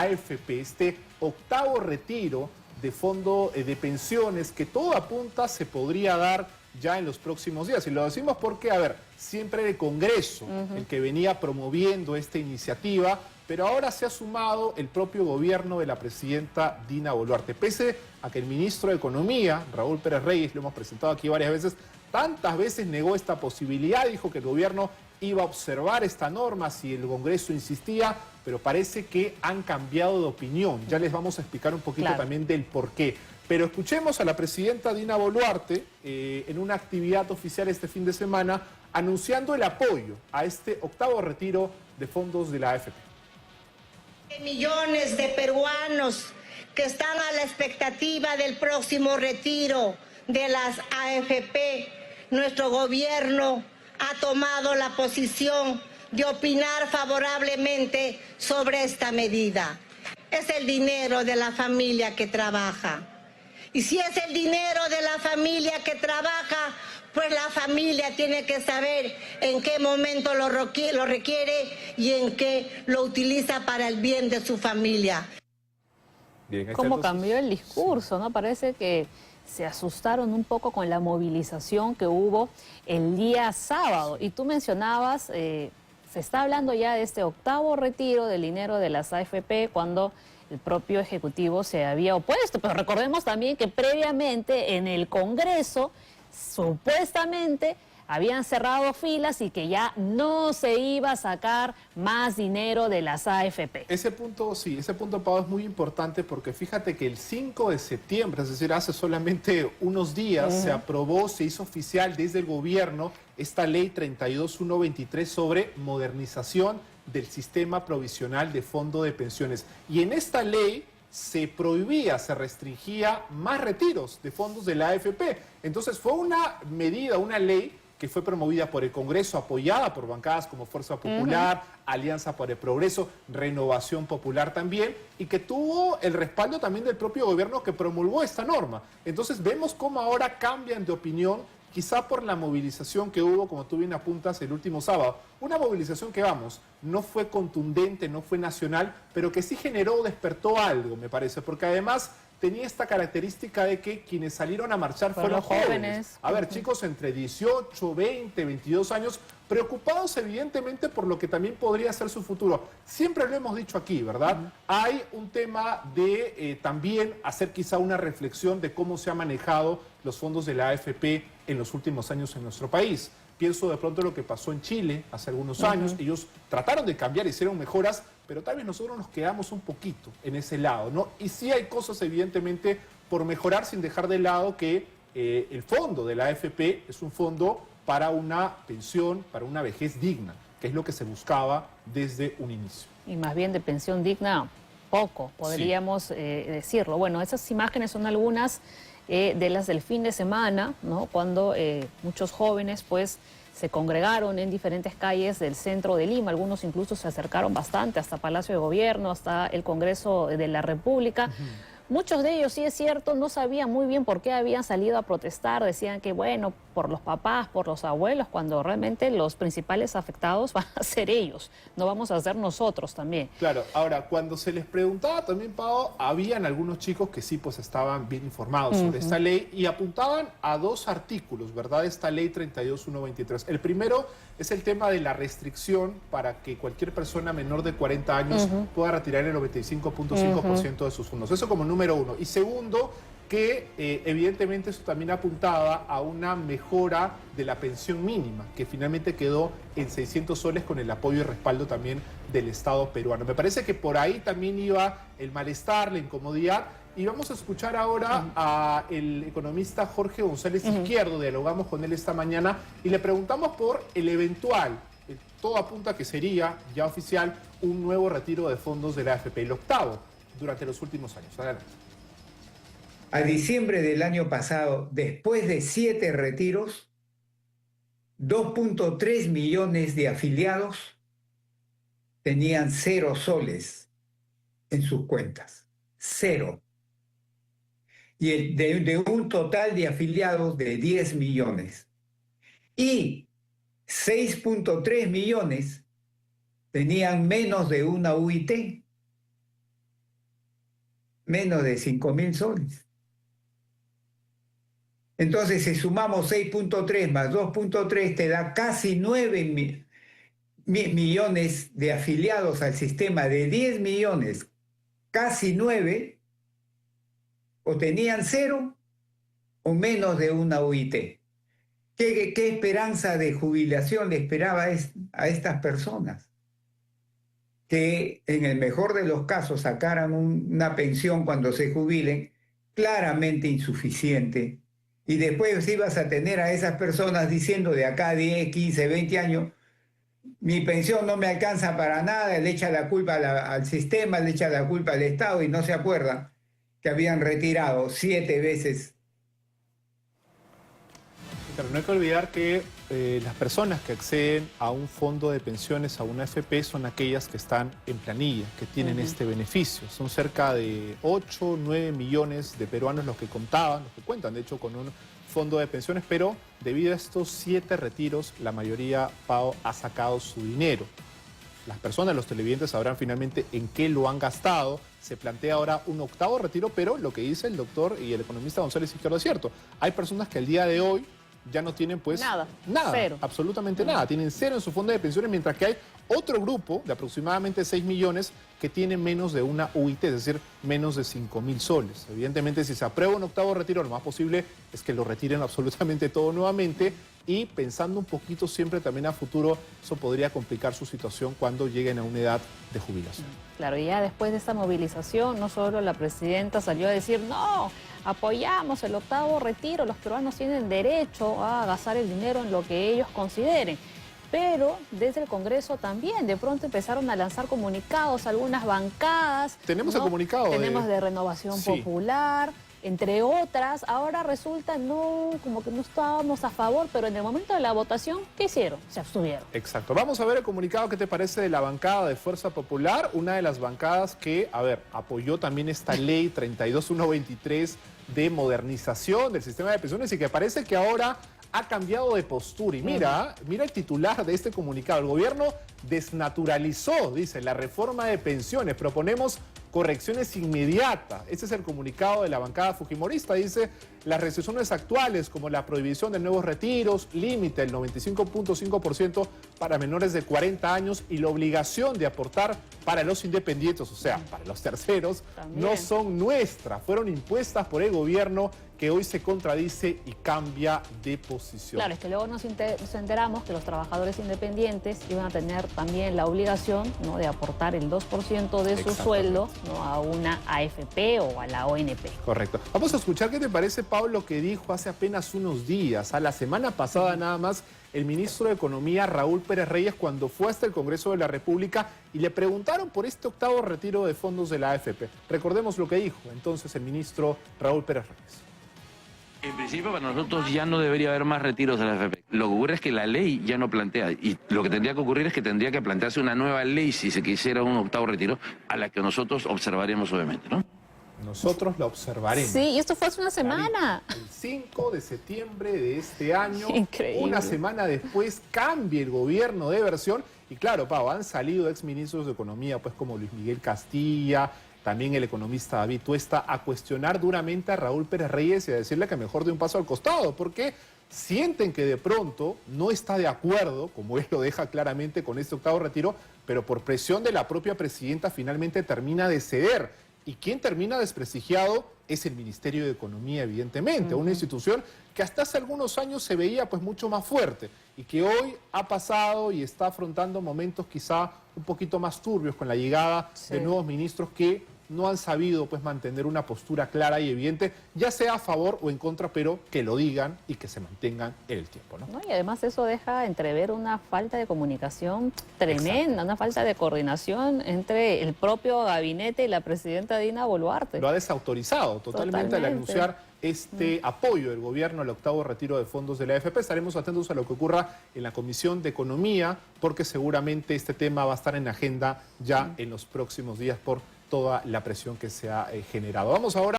AFP, este octavo retiro de fondo de pensiones que todo apunta se podría dar ya en los próximos días. Y lo decimos porque, a ver, siempre era el Congreso el que venía promoviendo esta iniciativa, pero ahora se ha sumado el propio gobierno de la presidenta Dina Boluarte. Pese a que el ministro de Economía, Raúl Pérez Reyes, lo hemos presentado aquí varias veces, tantas veces negó esta posibilidad, dijo que el gobierno iba a observar esta norma si el Congreso insistía, pero parece que han cambiado de opinión. Ya les vamos a explicar un poquito también del por qué. Pero escuchemos a la presidenta Dina Boluarte en una actividad oficial este fin de semana anunciando el apoyo a este octavo retiro de fondos de la AFP. Millones de peruanos que están a la expectativa del próximo retiro de las AFP, nuestro gobierno ha tomado la posición de opinar favorablemente sobre esta medida. Es el dinero de la familia que trabaja. Y si es el dinero de la familia que trabaja, pues la familia tiene que saber en qué momento lo requiere y en qué lo utiliza para el bien de su familia. Bien, ¿cómo cambió el discurso? ¿No? Parece que se asustaron un poco con la movilización que hubo el día sábado. Y tú mencionabas, se está hablando ya de este octavo retiro del dinero de las AFP cuando el propio Ejecutivo se había opuesto. Pero recordemos también que previamente en el Congreso supuestamente habían cerrado filas y que ya no se iba a sacar más dinero de las AFP. Ese punto, sí, ese punto, Pau, es muy importante porque fíjate que el 5 de septiembre, es decir, hace solamente unos días, se aprobó, se hizo oficial desde el gobierno esta ley 32123 sobre modernización del sistema provisional de fondo de pensiones. Y en esta ley se prohibía, se restringía más retiros de fondos de la AFP. Entonces fue una medida, una ley que fue promovida por el Congreso, apoyada por bancadas como Fuerza Popular, Alianza por el Progreso, Renovación Popular también, y que tuvo el respaldo también del propio gobierno que promulgó esta norma. Entonces vemos cómo ahora cambian de opinión, quizá por la movilización que hubo, como tú bien apuntas, el último sábado. Una movilización que, vamos, no fue contundente, no fue nacional, pero que sí generó, despertó algo, me parece, porque además tenía esta característica de que quienes salieron a marchar fueron jóvenes. A ver, chicos entre 18, 20, 22 años, preocupados evidentemente por lo que también podría ser su futuro. Siempre lo hemos dicho aquí, ¿verdad? Hay un tema de también hacer quizá una reflexión de cómo se han manejado los fondos de la AFP en los últimos años en nuestro país. Pienso de pronto lo que pasó en Chile hace algunos años. Ellos trataron de cambiar, hicieron mejoras, pero tal vez nosotros nos quedamos un poquito en ese lado, ¿no? Y sí hay cosas evidentemente por mejorar sin dejar de lado que el fondo de la AFP es un fondo para una pensión, para una vejez digna, que es lo que se buscaba desde un inicio. Y más bien de pensión digna, poco, podríamos decirlo. Bueno, esas imágenes son algunas de las del fin de semana, ¿no? Cuando muchos jóvenes pues se congregaron en diferentes calles del centro de Lima, algunos incluso se acercaron bastante hasta Palacio de Gobierno, hasta el Congreso de la República. Muchos de ellos, sí es cierto, no sabían muy bien por qué habían salido a protestar, decían que bueno, por los papás, por los abuelos, cuando realmente los principales afectados van a ser ellos, no vamos a ser nosotros también. Claro, ahora, cuando se les preguntaba también, Pau, habían algunos chicos que sí, pues estaban bien informados sobre esta ley y apuntaban a dos artículos, ¿verdad? Esta ley 32123. El primero es el tema de la restricción para que cualquier persona menor de 40 años pueda retirar el 95.5% de sus fondos. Eso como número uno. Y segundo, que evidentemente eso también apuntaba a una mejora de la pensión mínima, que finalmente quedó en 600 soles con el apoyo y respaldo también del Estado peruano. Me parece que por ahí también iba el malestar, la incomodidad. Y vamos a escuchar ahora al economista Jorge González Izquierdo, dialogamos con él esta mañana y le preguntamos por el eventual, todo apunta que sería ya oficial, un nuevo retiro de fondos de la AFP, el octavo durante los últimos años. Adelante. A diciembre del año pasado, después de 7 retiros, 2.3 millones de afiliados tenían 0 soles en sus cuentas. 0. Y de un total de afiliados de 10 millones. Y 6.3 millones tenían menos de una UIT. menos de 5.000 soles. Entonces, si sumamos 6.3 más 2.3, te da casi 9 millones de afiliados al sistema. De 10 millones, casi 9 o tenían 0 o menos de una UIT. ¿Qué esperanza de jubilación le esperaba a estas personas? Que en el mejor de los casos sacaran una pensión cuando se jubilen, claramente insuficiente. Y después ibas a tener a esas personas diciendo de acá a 10, 15, 20 años, mi pensión no me alcanza para nada, le echa la culpa al sistema, le echa la culpa al Estado y no se acuerdan que habían retirado 7 veces. Pero no hay que olvidar que las personas que acceden a un fondo de pensiones, a una AFP, son aquellas que están en planilla, que tienen este beneficio. Son cerca de 8, 9 millones de peruanos los que cuentan, de hecho, con un fondo de pensiones, pero debido a estos 7 retiros, la mayoría, Pao, ha sacado su dinero. Las personas, los televidentes, sabrán finalmente en qué lo han gastado. Se plantea ahora un 8º retiro, pero lo que dice el doctor y el economista González Izquierdo es cierto. Hay personas que al día de hoy ya no tienen pues nada, cero. Absolutamente nada, tienen 0 en su fondo de pensiones, mientras que hay otro grupo de aproximadamente 6 millones que tienen menos de una UIT, es decir, menos de 5.000 soles. Evidentemente, si se aprueba un 8º retiro, lo más posible es que lo retiren absolutamente todo nuevamente, y pensando un poquito siempre también a futuro, eso podría complicar su situación cuando lleguen a una edad de jubilación. Claro, y ya después de esta movilización, no solo la presidenta salió a decir, no, apoyamos el 8º retiro, los peruanos tienen derecho a gastar el dinero en lo que ellos consideren. Pero desde el Congreso también, de pronto empezaron a lanzar comunicados, algunas bancadas. Tenemos el comunicado. Tenemos de Renovación Popular, entre otras. Ahora resulta, como que no estábamos a favor, pero en el momento de la votación, ¿qué hicieron? Se abstuvieron. Exacto. Vamos a ver el comunicado. ¿Qué te parece de la bancada de Fuerza Popular? Una de las bancadas que, apoyó también esta ley 32123 de modernización del sistema de pensiones, y que parece que ahora ha cambiado de postura. Y mira el titular de este comunicado. El gobierno desnaturalizó, dice, la reforma de pensiones. Proponemos correcciones inmediatas. Ese es el comunicado de la bancada fujimorista. Dice, las restricciones actuales, como la prohibición de nuevos retiros, límite del 95.5% para menores de 40 años y la obligación de aportar para los independientes, o sea, para los terceros, no son nuestras. Fueron impuestas por el gobierno, que hoy se contradice y cambia de posición. Claro, es que luego nos enteramos que los trabajadores independientes iban a tener también la obligación, ¿no?, de aportar el 2% de su sueldo, ¿no?, a una AFP o a la ONP. Correcto. Vamos a escuchar qué te parece, Pablo, lo que dijo hace apenas unos días, a la semana pasada nada más, el ministro de Economía, Raúl Pérez Reyes, cuando fue hasta el Congreso de la República y le preguntaron por este 8º retiro de fondos de la AFP. Recordemos lo que dijo entonces el ministro Raúl Pérez Reyes. En principio, para nosotros ya no debería haber más retiros de la AFP. Lo que ocurre es que la ley ya no plantea, y lo que tendría que ocurrir es que tendría que plantearse una nueva ley si se quisiera un 8º retiro, a la que nosotros observaremos obviamente, ¿no? Nosotros la observaremos. Sí, y esto fue hace una semana. El 5 de septiembre de este año, increíble. Una semana después, cambia el gobierno de versión. Y claro, Pau, han salido exministros de Economía, pues como Luis Miguel Castilla, también el economista David Tuesta, a cuestionar duramente a Raúl Pérez Reyes y a decirle que mejor dé un paso al costado, porque sienten que de pronto no está de acuerdo, como él lo deja claramente, con este 8º retiro, pero por presión de la propia presidenta finalmente termina de ceder. Y quien termina desprestigiado es el Ministerio de Economía, evidentemente, una institución que hasta hace algunos años se veía pues mucho más fuerte y que hoy ha pasado y está afrontando momentos quizá un poquito más turbios con la llegada de nuevos ministros que no han sabido pues mantener una postura clara y evidente, ya sea a favor o en contra, pero que lo digan y que se mantengan en el tiempo, ¿no? Y además eso deja entrever una falta de comunicación tremenda, una falta de coordinación entre el propio gabinete y la presidenta Dina Boluarte. Lo ha desautorizado totalmente al anunciar este apoyo del gobierno al 8º retiro de fondos de la AFP. Estaremos atentos a lo que ocurra en la Comisión de Economía, porque seguramente este tema va a estar en agenda ya en los próximos días por toda la presión que se ha generado. Vamos ahora